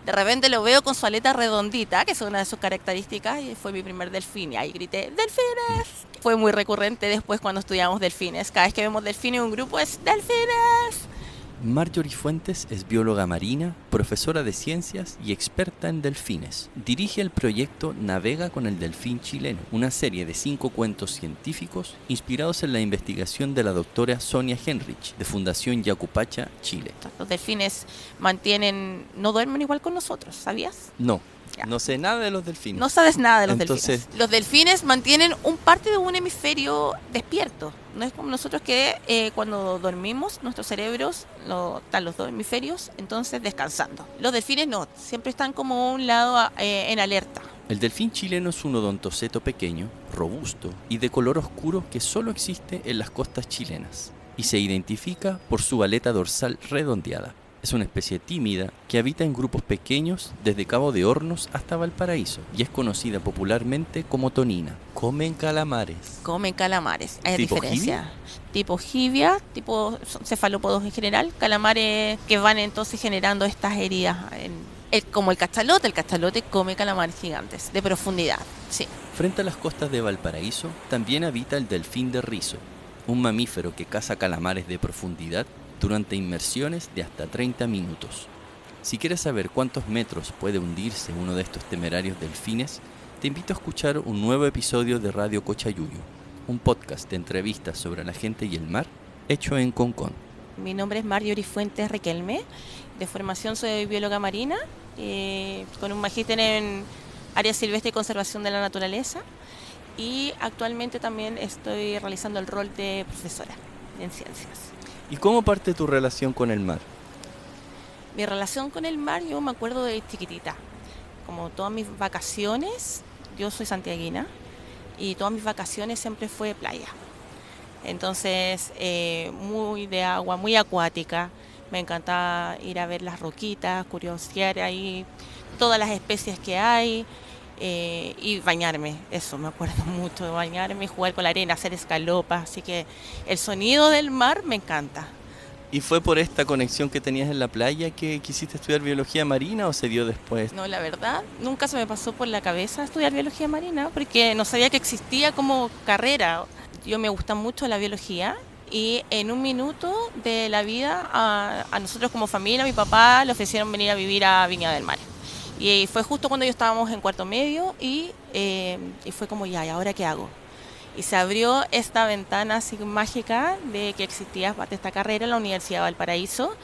De repente lo veo con su aleta redondita, que es una de sus características, y fue mi primer delfín. Y ahí grité, ¡delfines! Fue muy recurrente después cuando estudiamos delfines. Cada vez que vemos delfines en un grupo es ¡delfines! Marjorie Fuentes es bióloga marina, profesora de ciencias y experta en delfines. Dirige el proyecto Navega con el delfín chileno, una serie de 5 cuentos científicos inspirados en la investigación de la doctora Sonia Henrich, de Fundación Yacupacha, Chile. Los delfines no duermen igual con nosotros, ¿sabías? No, Ya. no sé nada de los delfines. No sabes nada de los Entonces, delfines. Los delfines mantienen parte de un hemisferio despierto. No es como nosotros que cuando dormimos, nuestros cerebros están los dos hemisferios, entonces descansando. Los delfines no, siempre están como un lado en alerta. el delfín chileno es un odontoceto pequeño, robusto y de color oscuro que solo existe en las costas chilenas y se identifica por su aleta dorsal redondeada. Es una especie tímida que habita en grupos pequeños desde Cabo de Hornos hasta Valparaíso y es conocida popularmente como tonina. Comen calamares. Comen calamares, hay ¿Tipo diferencia. Tipo jibia, tipo cefalópodos en general, calamares que van entonces generando estas heridas. Como el cachalote come calamares gigantes, de profundidad, sí. Frente a las costas de Valparaíso también habita el delfín de rizo, un mamífero que caza calamares de profundidad durante inmersiones de hasta 30 minutos. Si quieres saber cuántos metros puede hundirse uno de estos temerarios delfines, te invito a escuchar un nuevo episodio de Radio Cochayuyo, un podcast de entrevistas sobre la gente y el mar, hecho en Concón. Mi nombre es Marjorie Fuentes Riquelme, de formación soy bióloga marina, con un magíster en área silvestre y conservación de la naturaleza, y actualmente también estoy realizando el rol de profesora en ciencias. ¿Y cómo parte tu relación con el mar? Mi relación con el mar, yo me acuerdo de chiquitita. Como todas mis vacaciones, yo soy santiaguina, y todas mis vacaciones siempre fue playa. Entonces, muy de agua, muy acuática. Me encantaba ir a ver las roquitas, curiosear ahí todas las especies que hay, y bañarme. Eso, me acuerdo mucho de bañarme, jugar con la arena, hacer escalopas. Así que el sonido del mar me encanta. ¿Y fue por esta conexión que tenías en la playa que quisiste estudiar biología marina o se dio después? No, la verdad, nunca se me pasó por la cabeza estudiar biología marina porque no sabía que existía como carrera. Yo me gusta mucho la biología y en un minuto de la vida a nosotros como familia, a mi papá le ofrecieron venir a vivir a Viña del Mar. Y fue justo cuando yo estábamos en cuarto medio y fue como ya, ¿y ahora qué hago? Y se abrió esta ventana así mágica de que existía parte de esta carrera en la Universidad de Valparaíso.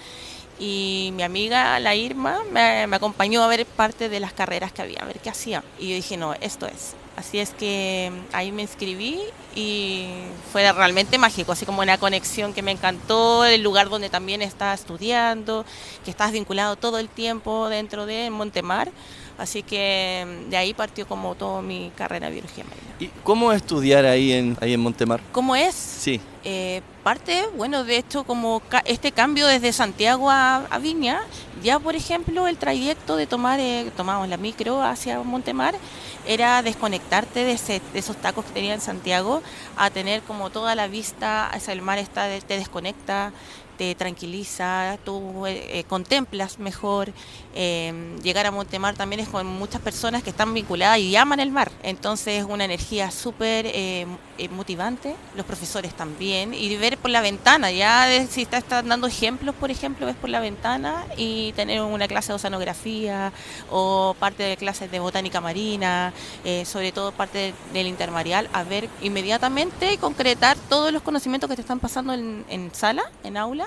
Y mi amiga, la Irma, me acompañó a ver parte de las carreras que había, a ver qué hacía. Y yo dije, no, esto es. Así es que ahí me inscribí y fue realmente mágico, así como una conexión que me encantó, el lugar donde también estaba estudiando, que estás vinculado todo el tiempo dentro de Montemar. Así que de ahí partió como toda mi carrera de biología marina. ¿Y cómo estudiar ahí en Montemar? ¿Cómo es? Sí. Parte, bueno, de hecho, como este cambio desde Santiago a Viña, ya por ejemplo el trayecto de tomábamos la micro hacia Montemar, era desconectarte de esos tacos que tenía en Santiago, a tener como toda la vista hacia el mar, te desconecta, te tranquiliza, tú contemplas mejor. Llegar a Montemar también es con muchas personas que están vinculadas y aman el mar, entonces es una energía súper motivante, los profesores también, y ver por la ventana, si estás dando ejemplos, por ejemplo, ves por la ventana y tener una clase de oceanografía o parte de clases de botánica marina, sobre todo parte del intermareal, a ver inmediatamente y concretar todos los conocimientos que te están pasando en sala, en aula,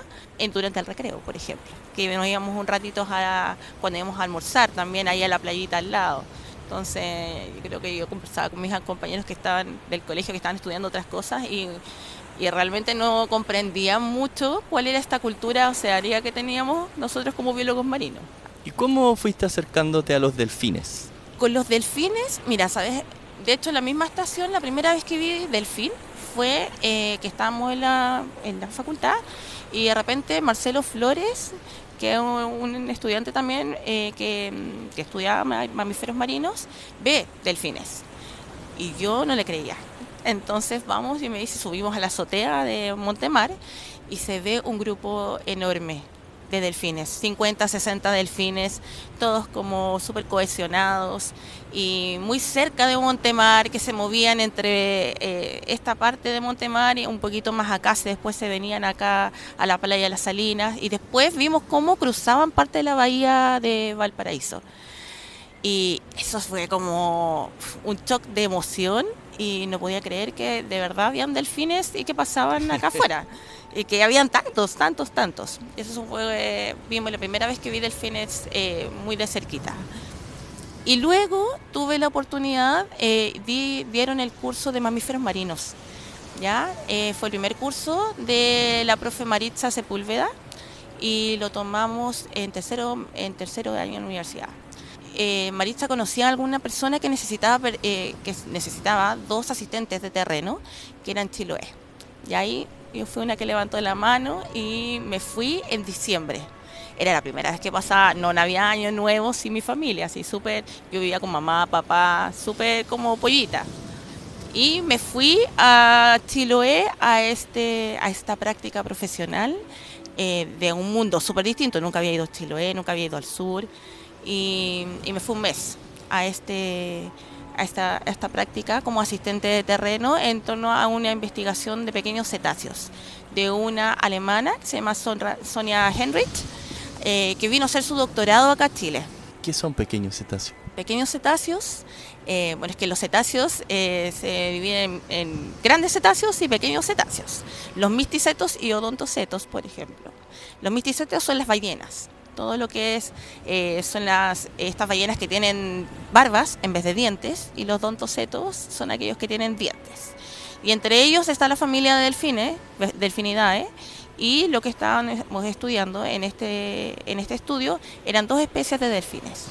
durante el recreo, por ejemplo, que nos íbamos un ratito cuando íbamos a almorzar también ahí a la playita al lado. Entonces, yo creo que yo conversaba con mis compañeros que estaban del colegio, que estaban estudiando otras cosas y realmente no comprendían mucho cuál era esta cultura oceánica que teníamos nosotros como biólogos marinos. ¿Y cómo fuiste acercándote a los delfines? Con los delfines, mira, ¿sabes? De hecho, en la misma estación, la primera vez que vi delfín fue que estábamos en la facultad y de repente Marcelo Flores, que es un estudiante también que estudiaba mamíferos marinos, ve delfines. Y yo no le creía. Entonces vamos y me dice, subimos a la azotea de Montemar y se ve un grupo enorme de delfines, 50, 60 delfines, todos como súper cohesionados y muy cerca de Montemar, que se movían entre esta parte de Montemar y un poquito más acá, después se venían acá a la playa de las Salinas y después vimos cómo cruzaban parte de la bahía de Valparaíso. Y eso fue como un shock de emoción y no podía creer que de verdad habían delfines y que pasaban acá afuera. Y que habían tantos, tantos, tantos. Eso fue, vimos la primera vez que vi delfines muy de cerquita. Y luego tuve la oportunidad, dieron el curso de mamíferos marinos. ¿Ya? Fue el primer curso de la profe Maritza Sepúlveda y lo tomamos en tercero de año en la universidad. Maritza conocía a alguna persona que necesitaba 2 asistentes de terreno que eran chiloés. Y ahí yo fui una que levantó la mano y me fui en diciembre. Era la primera vez que pasaba, no había año nuevo sin mi familia, así súper, yo vivía con mamá, papá, súper como pollita. Y me fui a Chiloé a esta práctica profesional de un mundo súper distinto. Nunca había ido a Chiloé, nunca había ido al sur. Y me fui un mes a esta práctica como asistente de terreno en torno a una investigación de pequeños cetáceos de una alemana que se llama Sonja Henrich, que vino a hacer su doctorado acá a Chile. ¿Qué son pequeños cetáceos? Pequeños cetáceos, bueno, es que los cetáceos se dividen en grandes cetáceos y pequeños cetáceos. Los misticetos y odontocetos, por ejemplo. Los misticetos son las ballenas. Todo lo que son estas ballenas que tienen barbas en vez de dientes, y los odontocetos son aquellos que tienen dientes. Y entre ellos está la familia de delfines, Delfinidae, y lo que estábamos estudiando en este estudio eran 2 especies de delfines.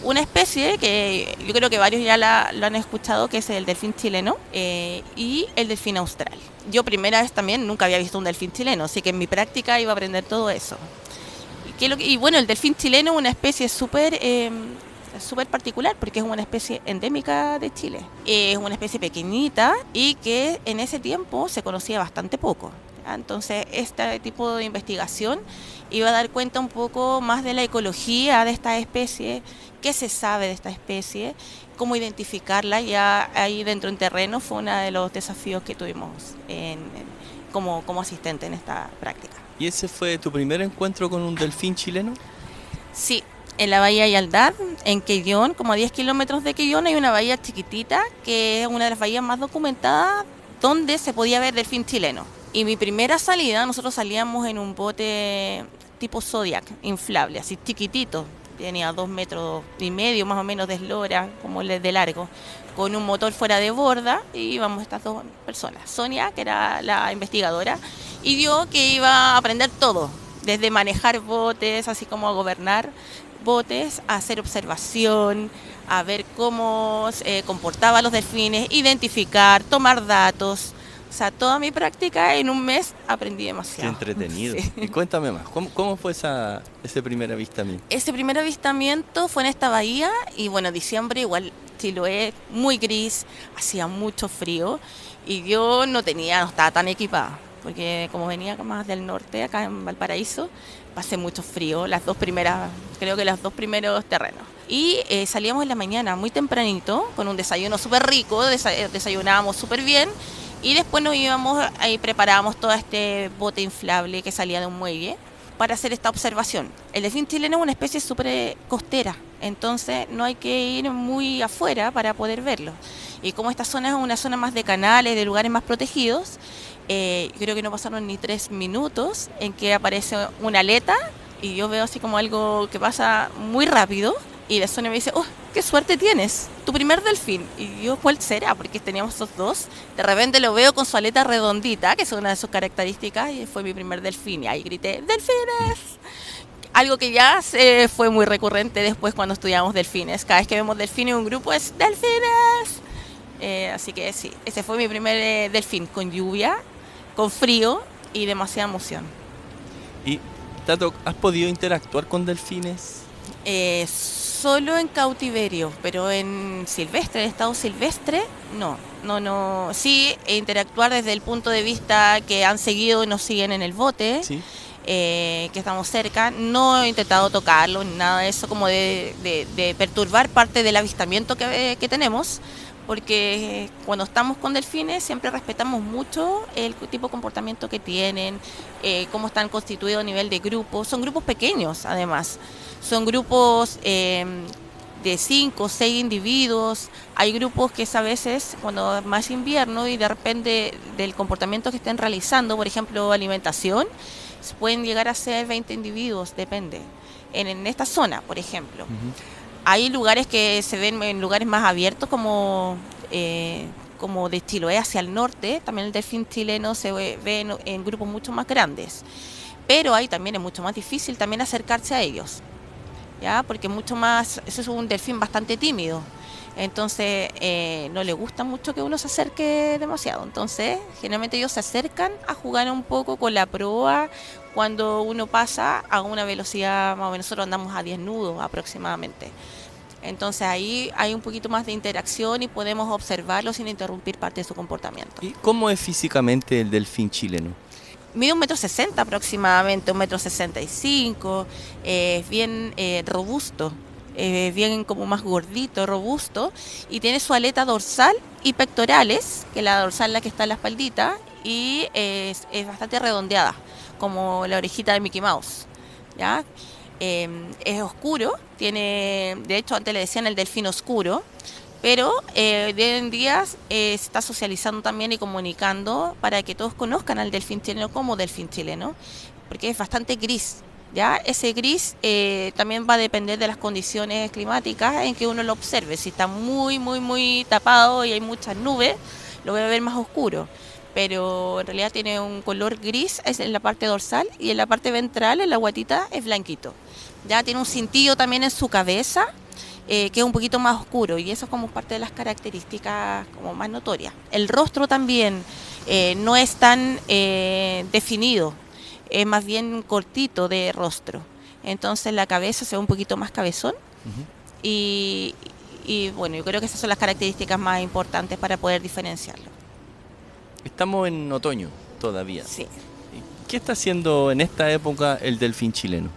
Una especie que yo creo que varios ya lo han escuchado, que es el delfín chileno y el delfín austral. Yo primera vez también nunca había visto un delfín chileno, así que en mi práctica iba a aprender todo eso. Y bueno, el delfín chileno es una especie súper particular porque es una especie endémica de Chile. Es una especie pequeñita y que en ese tiempo se conocía bastante poco. Entonces, este tipo de investigación iba a dar cuenta un poco más de la ecología de esta especie, qué se sabe de esta especie, cómo identificarla. Ya ahí dentro en terreno fue uno de los desafíos que tuvimos como asistente en esta práctica. ¿Y ese fue tu primer encuentro con un delfín chileno? Sí, en la bahía Yaldad, en Quellón, como a 10 kilómetros de Quellón, hay una bahía chiquitita que es una de las bahías más documentadas donde se podía ver delfín chileno. Y mi primera salida, nosotros salíamos en un bote tipo Zodiac, inflable, así chiquitito, tenía 2,5 metros más o menos de eslora, como de largo, con un motor fuera de borda, y íbamos estas 2 personas. Sonia, que era la investigadora, y yo que iba a aprender todo, desde manejar botes, así como a gobernar botes, a hacer observación, a ver cómo se comportaban los delfines, identificar, tomar datos. O sea, toda mi práctica en un mes aprendí demasiado. Qué entretenido. Sí. Y cuéntame más, ¿cómo fue ese primer avistamiento? Ese primer avistamiento fue en esta bahía y bueno, diciembre igual Chiloé, muy gris, hacía mucho frío y yo no estaba tan equipada, porque como venía más del norte, acá en Valparaíso, pasé mucho frío, creo que los 2 primeros terrenos. Y salíamos en la mañana muy tempranito, con un desayuno súper rico, desayunábamos súper bien. Y después nos íbamos, ahí preparábamos todo este bote inflable que salía de un muelle para hacer esta observación. El delfín chileno es una especie súper costera, entonces no hay que ir muy afuera para poder verlo. Y como esta zona es una zona más de canales, de lugares más protegidos, yo creo que no pasaron ni 3 minutos en que aparece una aleta y yo veo así como algo que pasa muy rápido. Y de Sonia me dice, ¡oh, qué suerte tienes! Tu primer delfín. Y yo, ¿cuál será? Porque teníamos estos 2. De repente lo veo con su aleta redondita, que es una de sus características, y fue mi primer delfín. Y ahí grité, ¡delfines! Algo que ya fue muy recurrente después cuando estudiamos delfines. Cada vez que vemos delfines en un grupo es ¡delfines! Así que sí, ese fue mi primer delfín, con lluvia, con frío y demasiada emoción. Y, Tato, ¿has podido interactuar con delfines? Solo en cautiverio, pero en silvestre, en estado silvestre, no. Sí, interactuar desde el punto de vista que han seguido y nos siguen en el bote. Sí. que estamos cerca. No he intentado tocarlo ni nada de eso, como de perturbar parte del avistamiento que tenemos, porque cuando estamos con delfines siempre respetamos mucho el tipo de comportamiento que tienen, cómo están constituidos a nivel de grupos. Son grupos pequeños, además. Son grupos de 5 o 6 individuos. Hay grupos que es a veces, cuando es más invierno y de repente del comportamiento que estén realizando, por ejemplo, alimentación, pueden llegar a ser 20 individuos, depende. En esta zona, por ejemplo. Hay lugares que se ven en lugares más abiertos, como de Chiloé hacia el norte. También el delfín chileno se ve en grupos mucho más grandes. Pero ahí también es mucho más difícil también acercarse a ellos, ¿ya? Porque mucho más, eso es un delfín bastante tímido. Entonces no le gusta mucho que uno se acerque demasiado. Entonces generalmente ellos se acercan a jugar un poco con la proa cuando uno pasa a una velocidad, más o menos nosotros andamos a 10 nudos aproximadamente. Entonces ahí hay un poquito más de interacción y podemos observarlo sin interrumpir parte de su comportamiento. ¿Y cómo es físicamente el delfín chileno? Mide 1,60 m aproximadamente, 1,65 m, es bien robusto, bien como más gordito, robusto, y tiene su aleta dorsal y pectorales, que la dorsal es la que está en la espaldita, y es bastante redondeada, como la orejita de Mickey Mouse, ¿ya? Es oscuro, de hecho antes le decían el delfín oscuro, pero de hoy en día se está socializando también y comunicando para que todos conozcan al delfín chileno como delfín chileno, porque es bastante gris. ¿Ya? Ese gris también va a depender de las condiciones climáticas en que uno lo observe. Si está muy, muy, muy tapado y hay muchas nubes, lo voy a ver más oscuro. Pero en realidad tiene un color gris es en la parte dorsal, y en la parte ventral, en la guatita, es blanquito. Ya tiene un cintillo también en su cabeza, que es un poquito más oscuro, y eso es como parte de las características como más notorias. El rostro también no es tan definido, es más bien cortito de rostro. Entonces la cabeza se ve un poquito más cabezón. Y bueno, yo creo que esas son las características más importantes para poder diferenciarlo. Estamos en otoño todavía. Sí. ¿Qué está haciendo en esta época el delfín chileno?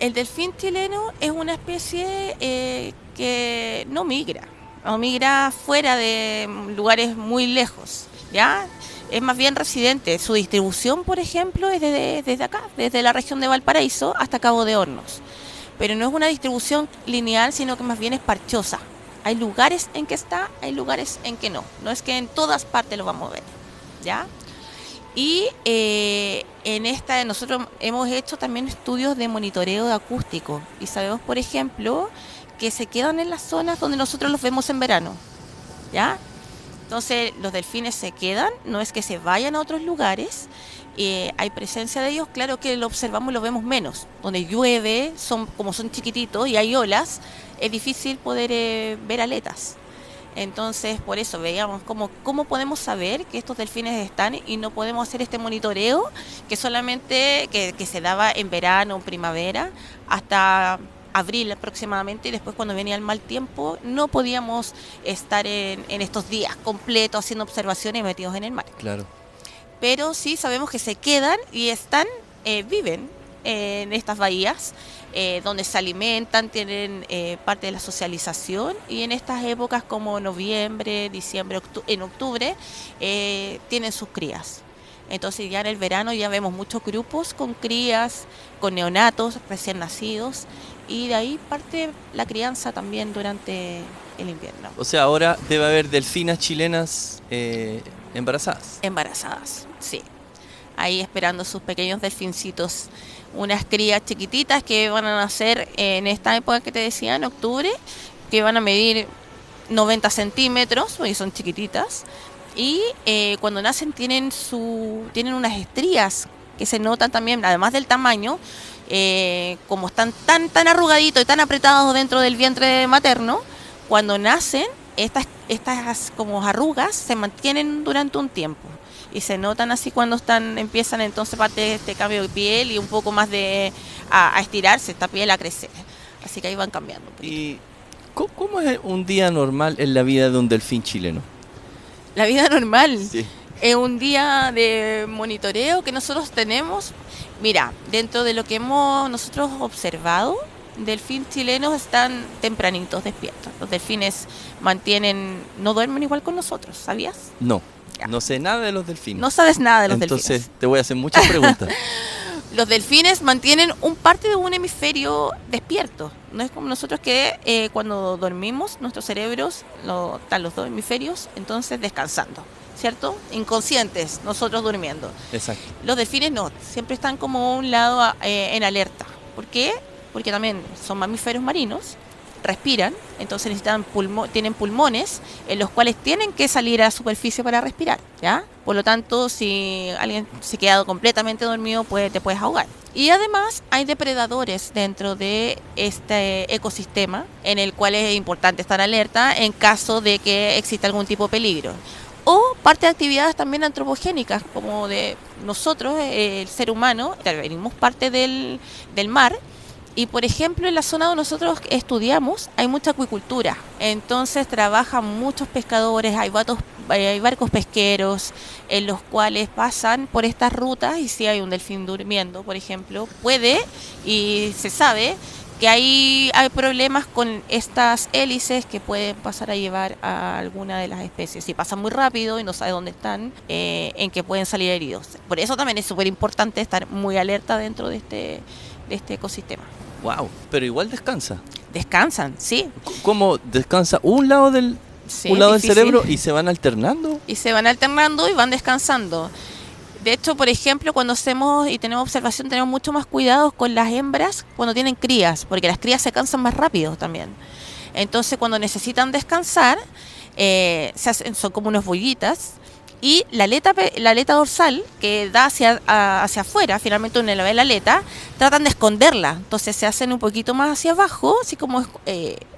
El delfín chileno es una especie que no migra fuera de lugares muy lejos, ¿ya? Es más bien residente. Su distribución, por ejemplo, es desde acá, desde la región de Valparaíso hasta Cabo de Hornos. Pero no es una distribución lineal, sino que más bien es parchosa. Hay lugares en que está, hay lugares en que no. No es que en todas partes lo vamos a ver, ¿ya? Y nosotros hemos hecho también estudios de monitoreo de acústico y sabemos, por ejemplo, que se quedan en las zonas donde nosotros los vemos en verano, ¿ya? Entonces los delfines se quedan, no es que se vayan a otros lugares, hay presencia de ellos, claro que lo observamos y lo vemos menos. Donde llueve, como son chiquititos y hay olas, es difícil poder ver aletas. Entonces, por eso veíamos cómo podemos saber que estos delfines están y no podemos hacer este monitoreo que solamente que se daba en verano o primavera hasta abril aproximadamente, y después cuando venía el mal tiempo no podíamos estar en estos días completos haciendo observaciones metidos en el mar. Claro. Pero sí sabemos que se quedan y viven en estas bahías, donde se alimentan, tienen parte de la socialización, y en estas épocas como noviembre, diciembre, en octubre tienen sus crías. Entonces ya en el verano ya vemos muchos grupos con crías, con neonatos recién nacidos, y de ahí parte la crianza también durante el invierno. O sea, ahora debe haber delfinas chilenas embarazadas. Embarazadas, sí. Ahí esperando sus pequeños delfincitos, unas crías chiquititas que van a nacer en esta época que te decía, en octubre, que van a medir 90 centímetros, porque son chiquititas, y cuando nacen tienen unas estrías que se notan también, además del tamaño, como están tan arrugaditos y tan apretados dentro del vientre materno, cuando nacen, estas como arrugas se mantienen durante un tiempo. Y se notan así cuando empiezan entonces parte de este cambio de piel y un poco más a estirarse esta piel, a crecer. Así que ahí van cambiando un poquito. ¿Y cómo es un día normal en la vida de un delfín chileno? La vida normal. Sí. Es un día de monitoreo que nosotros tenemos. Mira, dentro de lo que hemos nosotros observado, delfines chilenos están tempranitos despiertos. Los delfines no duermen igual con nosotros, ¿sabías? No, Ya. no sé nada de los delfines. No sabes nada de los Entonces delfines. te voy a hacer muchas preguntas. Los delfines mantienen parte de un hemisferio despierto. No es como nosotros que cuando dormimos, nuestros cerebros están los dos hemisferios, entonces descansando, ¿cierto? Inconscientes, nosotros durmiendo. Exacto. Los delfines no, siempre están como a un lado en alerta. ¿Por qué? Porque también son mamíferos marinos, respiran, entonces tienen pulmones en los cuales tienen que salir a la superficie para respirar, ¿ya? Por lo tanto, si alguien se ha quedado completamente dormido, te puedes ahogar. Y además hay depredadores dentro de este ecosistema en el cual es importante estar alerta en caso de que exista algún tipo de peligro. O parte de actividades también antropogénicas, como de nosotros, el ser humano, venimos parte del mar. Y por ejemplo, en la zona donde nosotros estudiamos hay mucha acuicultura, entonces trabajan muchos pescadores, hay barcos pesqueros en los cuales pasan por estas rutas y si hay un delfín durmiendo, por ejemplo, y se sabe que hay problemas con estas hélices que pueden pasar a llevar a alguna de las especies. Si pasan muy rápido y no sabe dónde están, en que pueden salir heridos. Por eso también es súper importante estar muy alerta dentro de este ecosistema. Wow, pero igual descansa. Descansan, sí. ¿Cómo descansa un lado del Sí, un lado del difícil. cerebro y se van alternando? Y se van alternando y van descansando. De hecho, por ejemplo, cuando hacemos y tenemos observación, tenemos mucho más cuidados con las hembras cuando tienen crías, porque las crías se cansan más rápido también. Entonces, cuando necesitan descansar, son como unos bollitas. Y la aleta dorsal, que da hacia afuera, finalmente uno le ve la aleta, tratan de esconderla. Entonces se hacen un poquito más hacia abajo, así como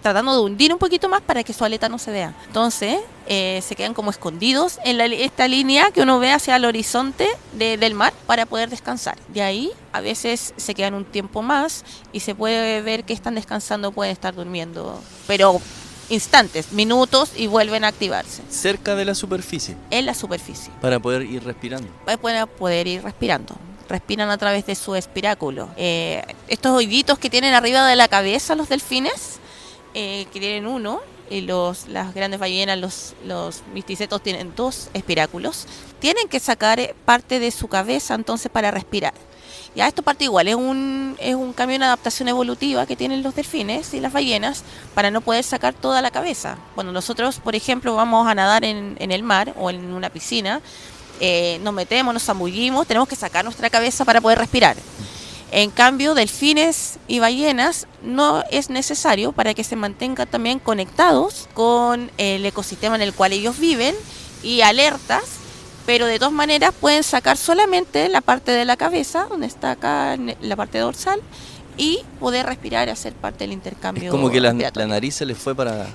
tratando de hundir un poquito más para que su aleta no se vea. Entonces se quedan como escondidos en esta línea que uno ve hacia el horizonte del mar para poder descansar. De ahí a veces se quedan un tiempo más y se puede ver que están descansando, pueden estar durmiendo, pero instantes, minutos y vuelven a activarse. Cerca de la superficie. En la superficie. Para poder ir respirando. Para poder ir respirando. Respiran a través de su espiráculo. Estos hoyitos que tienen arriba de la cabeza los delfines, que tienen uno, y las grandes ballenas, los misticetos tienen 2 espiráculos, tienen que sacar parte de su cabeza entonces para respirar. Ya esto parte igual, es un cambio en adaptación evolutiva que tienen los delfines y las ballenas para no poder sacar toda la cabeza. Cuando nosotros, por ejemplo, vamos a nadar en el mar o en una piscina, nos metemos, nos zambullimos, tenemos que sacar nuestra cabeza para poder respirar. En cambio, delfines y ballenas no es necesario para que se mantengan también conectados con el ecosistema en el cual ellos viven y alertas, pero de todas maneras pueden sacar solamente la parte de la cabeza, donde está acá la parte dorsal, y poder respirar y hacer parte del intercambio. Es como que la respiratorio. nariz se les fue para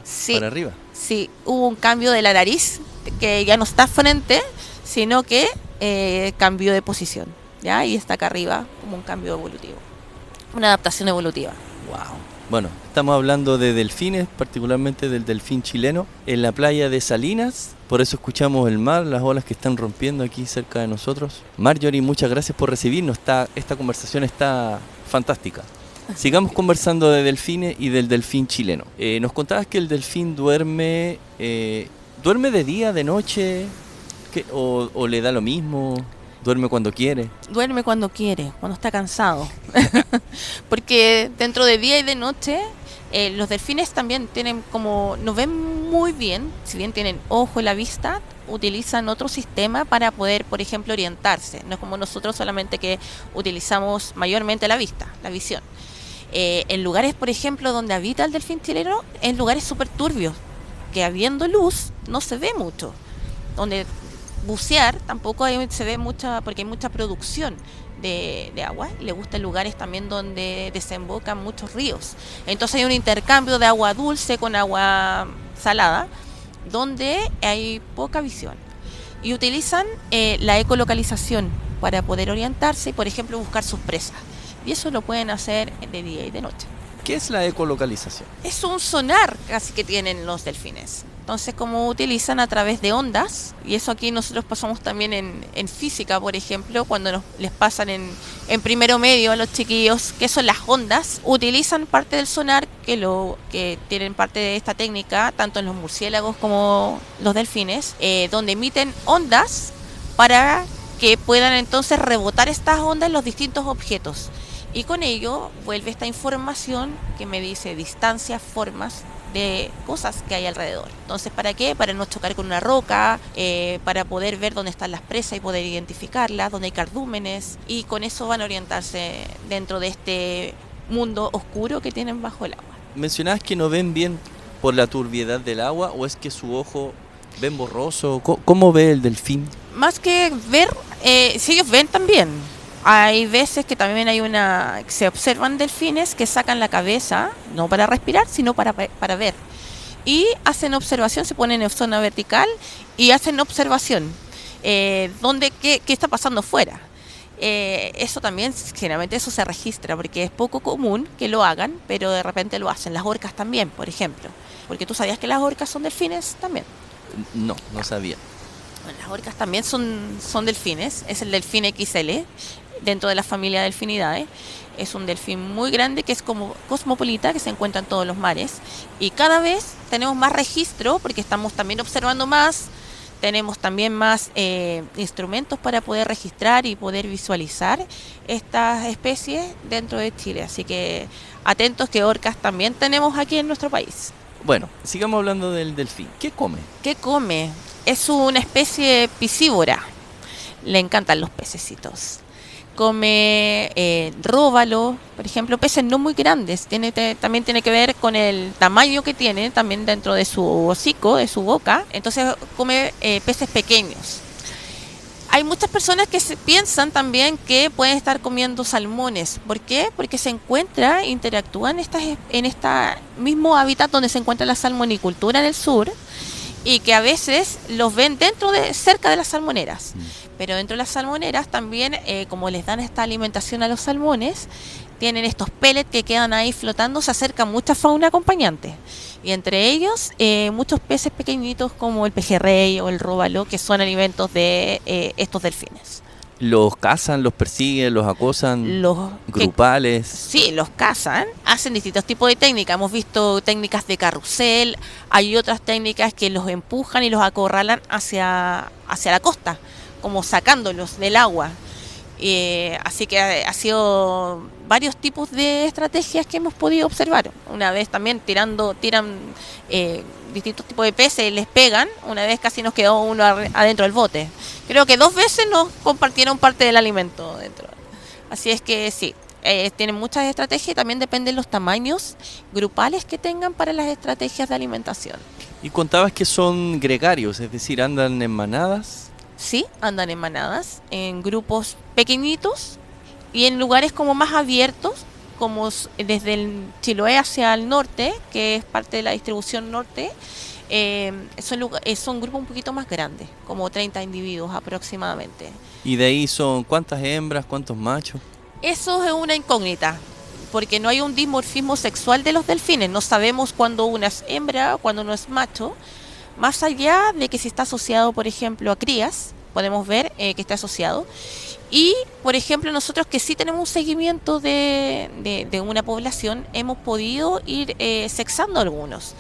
arriba. Sí, hubo un cambio de la nariz, que ya no está frente, sino que cambió de posición, ¿ya? Y está acá arriba como un cambio evolutivo, una adaptación evolutiva. Wow. Bueno, estamos hablando de delfines, particularmente del delfín chileno, en la playa de Salinas. Por eso escuchamos el mar, las olas que están rompiendo aquí cerca de nosotros. Marjorie, muchas gracias por recibirnos. Esta conversación está fantástica. Sigamos conversando de delfines y del delfín chileno. Nos contabas que el delfín duerme de día, de noche, o le da lo mismo. ¿Duerme cuando quiere? Duerme cuando quiere, cuando está cansado. Porque dentro de día y de noche, los delfines también nos ven muy bien, si bien tienen ojo en la vista, utilizan otro sistema para poder, por ejemplo, orientarse. No es como nosotros solamente que utilizamos mayormente la vista, la visión. En lugares, por ejemplo, donde habita el delfín chileno, en lugares súper turbios, que habiendo luz no se ve mucho. Donde bucear tampoco se ve mucha, porque hay mucha producción de agua. Le gustan lugares también donde desembocan muchos ríos. Entonces hay un intercambio de agua dulce con agua salada, donde hay poca visión. Y utilizan la ecolocalización para poder orientarse y, por ejemplo, buscar sus presas. Y eso lo pueden hacer de día y de noche. ¿Qué es la ecolocalización? Es un sonar casi que tienen los delfines. Entonces, como utilizan a través de ondas, y eso aquí nosotros pasamos también en física, por ejemplo, cuando les pasan en primero medio a los chiquillos, que son las ondas, utilizan parte del sonar que tienen parte de esta técnica, tanto en los murciélagos como los delfines, donde emiten ondas para que puedan entonces rebotar estas ondas en los distintos objetos. Y con ello vuelve esta información que me dice distancias, formas de cosas que hay alrededor. Entonces, ¿para qué? Para no chocar con una roca, para poder ver dónde están las presas y poder identificarlas, dónde hay cardúmenes, y con eso van a orientarse dentro de este mundo oscuro que tienen bajo el agua. ¿Mencionabas que no ven bien por la turbiedad del agua o es que su ojo ven borroso? ¿Cómo ve el delfín? Más que ver, si ellos ven también. Hay veces que también se observan delfines que sacan la cabeza, no para respirar, sino para ver. Y hacen observación, se ponen en zona vertical y hacen observación. ¿Qué está pasando fuera? Eso también, generalmente eso se registra, porque es poco común que lo hagan, pero de repente lo hacen. Las orcas también, por ejemplo. Porque tú sabías que las orcas son delfines también. No sabía. Bueno, las orcas también son delfines, es el delfín XL. Dentro de la familia Delfinidae, es un delfín muy grande que es como cosmopolita, que se encuentra en todos los mares, y cada vez tenemos más registro porque estamos también observando más, tenemos también más instrumentos para poder registrar y poder visualizar estas especies dentro de Chile, así que atentos que orcas también tenemos aquí en nuestro país. Bueno, sigamos hablando del delfín. ¿Qué come? ¿Qué come? Es una especie piscívora, le encantan los pececitos. Come róbalo, por ejemplo, peces no muy grandes. También tiene que ver con el tamaño que tiene, también dentro de su hocico, de su boca. Entonces come peces pequeños. Hay muchas personas que piensan también que pueden estar comiendo salmones. ¿Por qué? Porque interactúan en este mismo hábitat donde se encuentra la salmonicultura en el sur, y que a veces los ven cerca de las salmoneras. Pero dentro de las salmoneras también, como les dan esta alimentación a los salmones, tienen estos pellets que quedan ahí flotando, se acerca mucha fauna acompañante. Y entre ellos, muchos peces pequeñitos como el pejerrey o el róbalo, que son alimentos de estos delfines. ¿Los cazan, los persiguen, los acosan? ¿Grupales? Sí, los cazan. Hacen distintos tipos de técnicas. Hemos visto técnicas de carrusel. Hay otras técnicas que los empujan y los acorralan hacia la costa, como sacándolos del agua. Así que ha sido varios tipos de estrategias que hemos podido observar. Una vez también tiran distintos tipos de peces, les pegan. Una vez casi nos quedó uno adentro del bote. Creo que 2 veces nos compartieron parte del alimento dentro. Así es que sí, tienen muchas estrategias y también dependen los tamaños grupales que tengan para las estrategias de alimentación. Y contabas que son gregarios, es decir, andan en manadas. Sí, andan en manadas, en grupos pequeñitos y en lugares como más abiertos, como desde el Chiloé hacia el norte, que es parte de la distribución norte. Son grupos un poquito más grandes, como 30 individuos aproximadamente. ¿Y de ahí son cuántas hembras, cuántos machos? Eso es una incógnita, porque no hay un dimorfismo sexual de los delfines. No sabemos cuándo una es hembra o cuándo uno es macho. Más allá de que si está asociado, por ejemplo, a crías, podemos ver que está asociado. Y, por ejemplo, nosotros que sí tenemos un seguimiento de una población, hemos podido ir sexando algunos.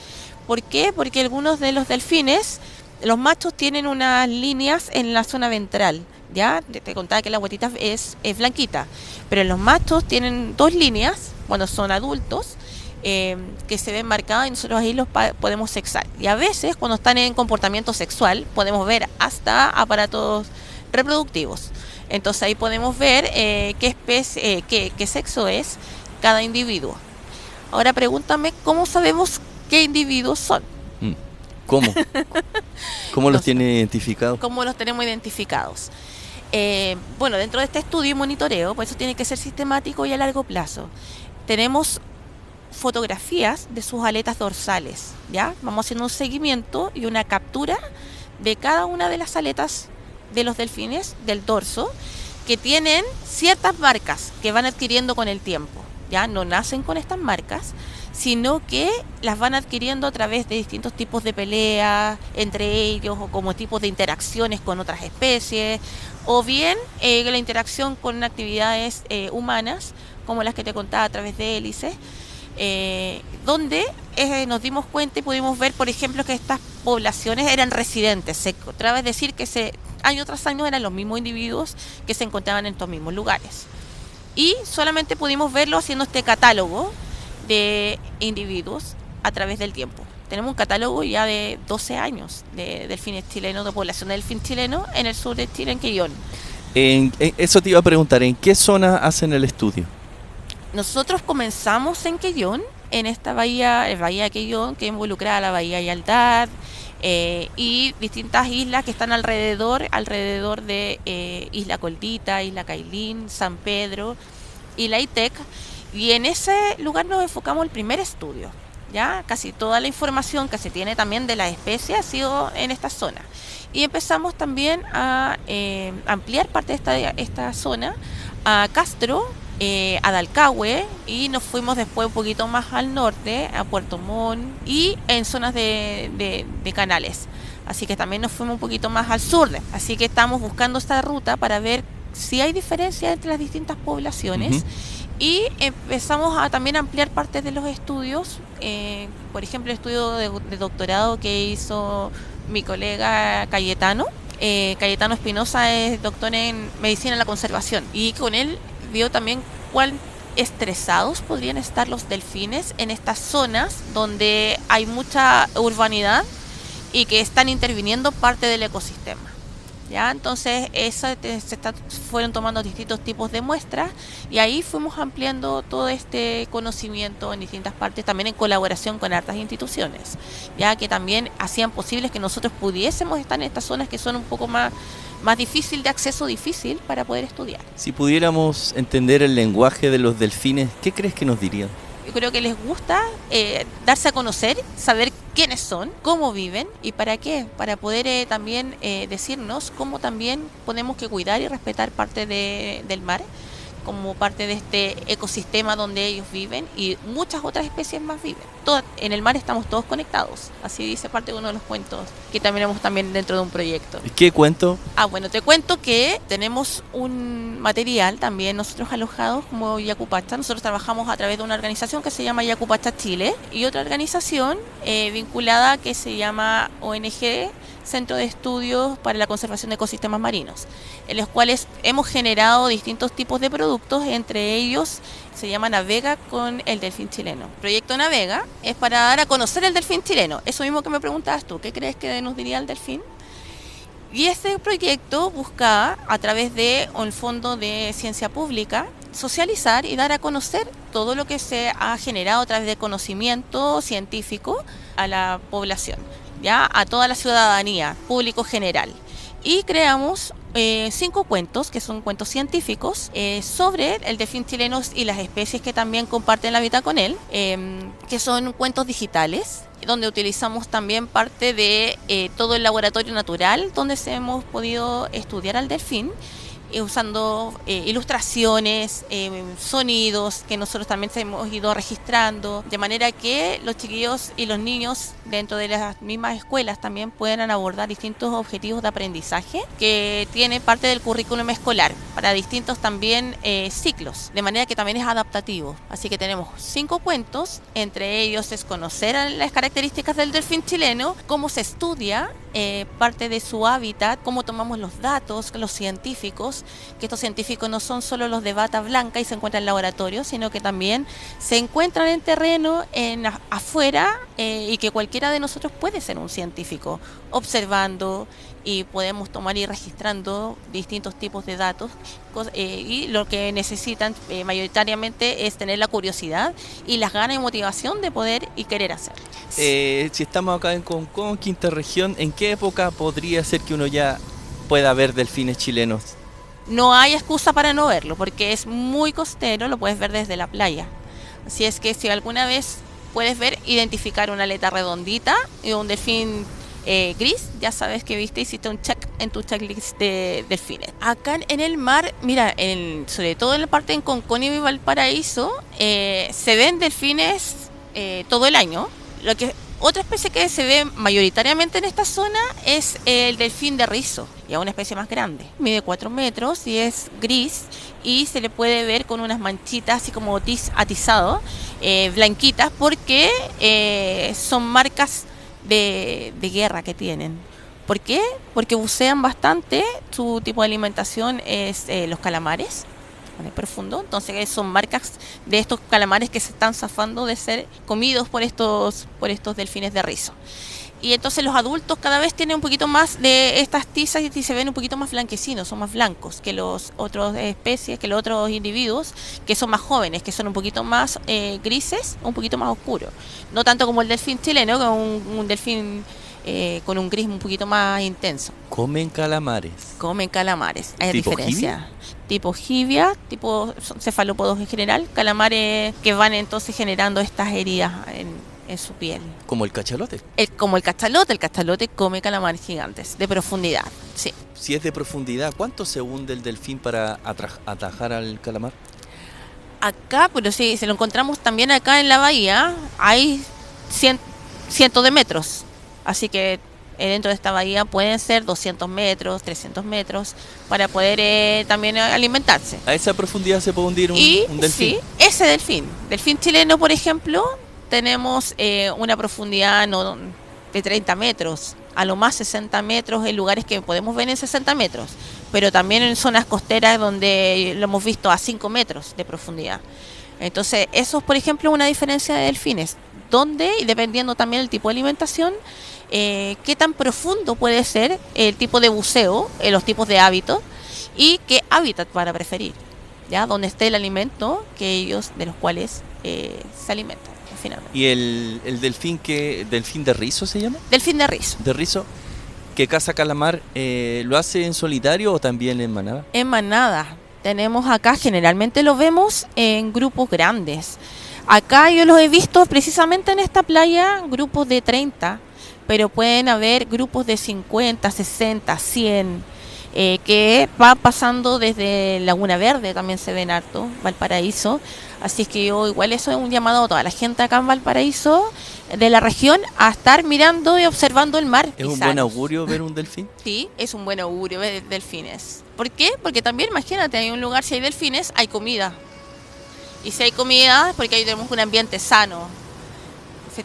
¿Por qué? Porque algunos de los delfines, los machos tienen unas líneas en la zona ventral. Ya te contaba que la guatita es blanquita, pero los machos tienen 2 líneas cuando son adultos, que se ven marcadas y nosotros ahí los podemos sexar. Y a veces cuando están en comportamiento sexual podemos ver hasta aparatos reproductivos. Entonces ahí podemos ver qué especie, qué sexo es cada individuo. Ahora pregúntame, ¿cómo sabemos qué individuos son? ¿Cómo? ¿Cómo los tiene identificados? ¿Cómo los tenemos identificados? Bueno, dentro de este estudio y monitoreo, pues eso tiene que ser sistemático y a largo plazo. Tenemos fotografías de sus aletas dorsales, ¿ya? Vamos haciendo un seguimiento y una captura de cada una de las aletas de los delfines del dorso, que tienen ciertas marcas que van adquiriendo con el tiempo. ya no nacen con estas marcas, sino que las van adquiriendo a través de distintos tipos de peleas entre ellos o como tipos de interacciones con otras especies, o bien la interacción con actividades humanas, como las que te contaba a través de hélices, donde nos dimos cuenta y pudimos ver, por ejemplo, que estas poblaciones eran residentes, otra vez decir que año tras año eran los mismos individuos que se encontraban en estos mismos lugares. Y solamente pudimos verlo haciendo este catálogo de individuos a través del tiempo. Tenemos un catálogo ya de 12 años de delfines chilenos, de población de delfín chileno en el sur de Chile, en Quellón. Eso te iba a preguntar, ¿en qué zona hacen el estudio? Nosotros comenzamos en Quellón, en esta bahía, el bahía de Quellón, que involucra a la bahía Yaldad y distintas islas que están alrededor de Isla Coldita, Isla Cailín, San Pedro, Isla Itec. Y en ese lugar nos enfocamos el primer estudio. Ya casi toda la información que se tiene también de la especie ha sido en esta zona. Y empezamos también a ampliar parte de esta zona a Castro, a Dalcahue, y nos fuimos después un poquito más al norte, a Puerto Montt y en zonas de canales. Así que también nos fuimos un poquito más al sur. Así que estamos buscando esta ruta para ver si hay diferencia entre las distintas poblaciones. Y empezamos a también ampliar parte de los estudios, por ejemplo el estudio de doctorado que hizo mi colega Cayetano Espinosa, es doctor en medicina de la conservación, y con él vio también cuán estresados podrían estar los delfines en estas zonas donde hay mucha urbanidad y que están interviniendo parte del ecosistema. ¿Ya? Entonces fueron tomando distintos tipos de muestras y ahí fuimos ampliando todo este conocimiento en distintas partes, también en colaboración con hartas instituciones, ya que también hacían posibles que nosotros pudiésemos estar en estas zonas que son un poco más difícil de acceso, difícil para poder estudiar. Si pudiéramos entender el lenguaje de los delfines, ¿qué crees que nos dirían? Yo creo que les gusta darse a conocer, saber quiénes son, cómo viven y para qué, para poder también decirnos cómo también tenemos que cuidar y respetar parte del mar, como parte de este ecosistema donde ellos viven y muchas otras especies más viven. En el mar estamos todos conectados, así dice parte de uno de los cuentos que tenemos también dentro de un proyecto. ¿Qué cuento? Bueno, te cuento que tenemos un material también nosotros alojados como Yacupacha. Nosotros trabajamos a través de una organización que se llama Yacupacha Chile y otra organización vinculada que se llama ONG Centro de Estudios para la Conservación de Ecosistemas Marinos, en los cuales hemos generado distintos tipos de productos, entre ellos se llama Navega con el delfín chileno. El proyecto Navega es para dar a conocer el delfín chileno. Eso mismo que me preguntabas tú, ¿qué crees que nos diría el delfín? Y este proyecto busca, a través de un fondo de ciencia pública, socializar y dar a conocer todo lo que se ha generado a través de conocimiento científico a la población, ya a toda la ciudadanía, público general. Y creamos 5 cuentos, que son cuentos científicos, sobre el delfín chileno y las especies que también comparten la vida con él, que son cuentos digitales, donde utilizamos también parte de todo el laboratorio natural, donde hemos podido estudiar al delfín, usando ilustraciones, sonidos que nosotros también hemos ido registrando, de manera que los chiquillos y los niños dentro de las mismas escuelas también puedan abordar distintos objetivos de aprendizaje que tiene parte del currículum escolar para distintos también ciclos, de manera que también es adaptativo. Así que tenemos 5 cuentos, entre ellos es conocer las características del delfín chileno, cómo se estudia parte de su hábitat, cómo tomamos los datos, los científicos, que estos científicos no son solo los de bata blanca y se encuentran en laboratorio, sino que también se encuentran en terreno, afuera, y que cualquiera de nosotros puede ser un científico, observando, y podemos tomar y registrando distintos tipos de datos, y lo que necesitan mayoritariamente es tener la curiosidad y las ganas y motivación de poder y querer hacer. Si estamos acá en Concón, quinta región, ¿en qué época podría ser que uno ya pueda ver delfines chilenos? No hay excusa para no verlo, porque es muy costero, lo puedes ver desde la playa. Así es que si alguna vez puedes identificar una aleta redondita y un delfín gris, ya sabes que hiciste un check en tu checklist de delfines. Acá en el mar, mira, sobre todo en la parte en Concón y Valparaíso, se ven delfines todo el año. Otra especie que se ve mayoritariamente en esta zona es el delfín de rizo, ya una especie más grande. Mide 4 metros y es gris y se le puede ver con unas manchitas así como atizado, blanquitas, porque son marcas de guerra que tienen. ¿Por qué? Porque bucean bastante, su tipo de alimentación es los calamares, en el profundo, entonces son marcas de estos calamares que se están zafando de ser comidos por estos delfines de rizo. Y entonces los adultos cada vez tienen un poquito más de estas tizas y se ven un poquito más blanquecinos, son más blancos que los otros especies, que los otros individuos, que son más jóvenes, que son un poquito más grises, un poquito más oscuros. No tanto como el delfín chileno, que es un delfín con un gris un poquito más intenso. ¿Comen calamares? Comen calamares, hay ¿Tipo diferencia. jibia? Tipo jibia, tipo cefalópodos en general, calamares que van entonces generando estas heridas en su piel. ¿Como el cachalote? Como el cachalote come calamares gigantes, de profundidad, sí. Si es de profundidad, ¿cuánto se hunde el delfín para atajar al calamar? Acá, pero sí, se lo encontramos también acá en la bahía, hay cientos de metros, así que dentro de esta bahía pueden ser 200 metros, 300 metros, para poder también alimentarse. ¿A esa profundidad se puede hundir un delfín? Sí, ese delfín chileno, por ejemplo, tenemos una profundidad de 30 metros, a lo más 60 metros, en lugares que podemos ver en 60 metros, pero también en zonas costeras donde lo hemos visto a 5 metros de profundidad. Entonces, eso es, por ejemplo, una diferencia de delfines, donde, y dependiendo también del tipo de alimentación, qué tan profundo puede ser el tipo de buceo, los tipos de hábitos y qué hábitat para preferir, ya donde esté el alimento de los cuales se alimentan finalmente. ¿Y el delfín delfín de rizo se llama? Delfín de rizo. De rizo, que caza calamar, ¿lo hace en solitario o también en manada? En manada. Tenemos acá, generalmente lo vemos en grupos grandes. Acá yo los he visto precisamente en esta playa, grupos de 30, pero pueden haber grupos de 50, 60, 100, que van pasando desde Laguna Verde, también se ven harto, Valparaíso. Así es que igual eso es un llamado a toda la gente acá en Valparaíso, de la región, a estar mirando y observando el mar. ¿Es un buen augurio ver un delfín? Sí, es un buen augurio ver delfines. ¿Por qué? Porque también, imagínate, hay un lugar, si hay delfines, hay comida. Y si hay comida, es porque ahí tenemos un ambiente sano.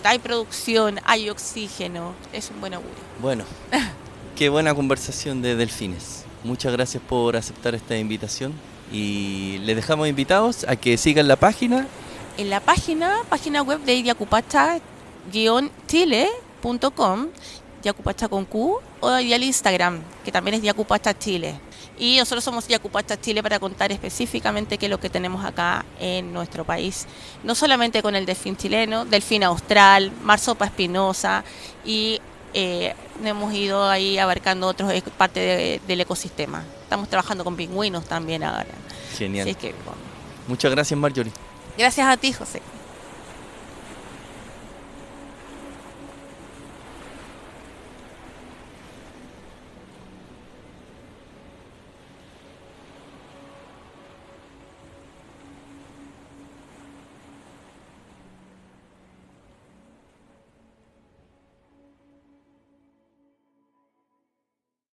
Hay producción, hay oxígeno, es un buen augurio. Bueno, qué buena conversación de delfines. Muchas gracias por aceptar esta invitación y les dejamos invitados a que sigan la página. En la página web de yacupacha-chile.com, Yacupacha con Q, o y al Instagram, que también es Yacupacha Chile. Y nosotros somos Yacupacha Chile para contar específicamente qué es lo que tenemos acá en nuestro país. No solamente con el delfín chileno, delfín austral, marsopa espinosa, y hemos ido ahí abarcando otras partes del ecosistema. Estamos trabajando con pingüinos también ahora. Genial. Así que, bueno. Muchas gracias, Marjorie. Gracias a ti, José.